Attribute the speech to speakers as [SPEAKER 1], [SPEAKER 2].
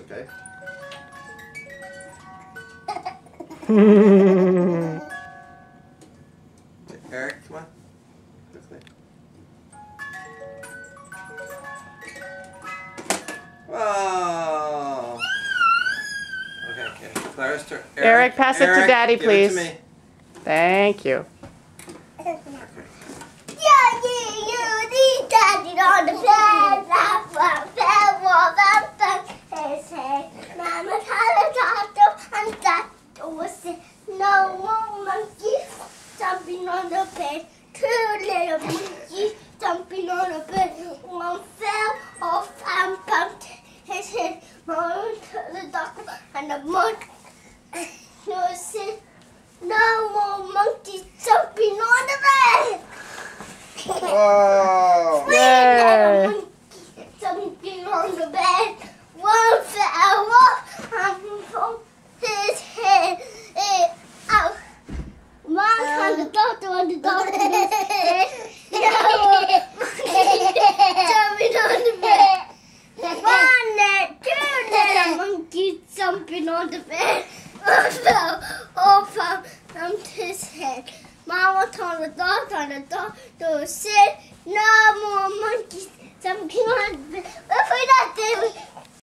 [SPEAKER 1] okay. Eric, come on. Whoa! Okay. Clara's turn.
[SPEAKER 2] Eric, pass it to Daddy, please.
[SPEAKER 1] Give it to me.
[SPEAKER 2] Thank you.
[SPEAKER 1] Okay.
[SPEAKER 3] Daddy on the bed. Mama and Dad was no more monkeys jumping on the bed. Two little monkeys jumping on the bed. One fell off and bumped his head. Mama told the doctor and the monkey said, no more monkeys jumping on the bed.
[SPEAKER 1] Whoa!
[SPEAKER 3] Three little monkeys jumping on the bed. One fell off and bumped his head out. Mom told the doctor and the doctor said, jumping on the bed. Two little monkeys jumping on the bed. One fell off and bumped his head. Mama told the doctor and the doctor said, no more monkeys jumping on the bed. What for that day?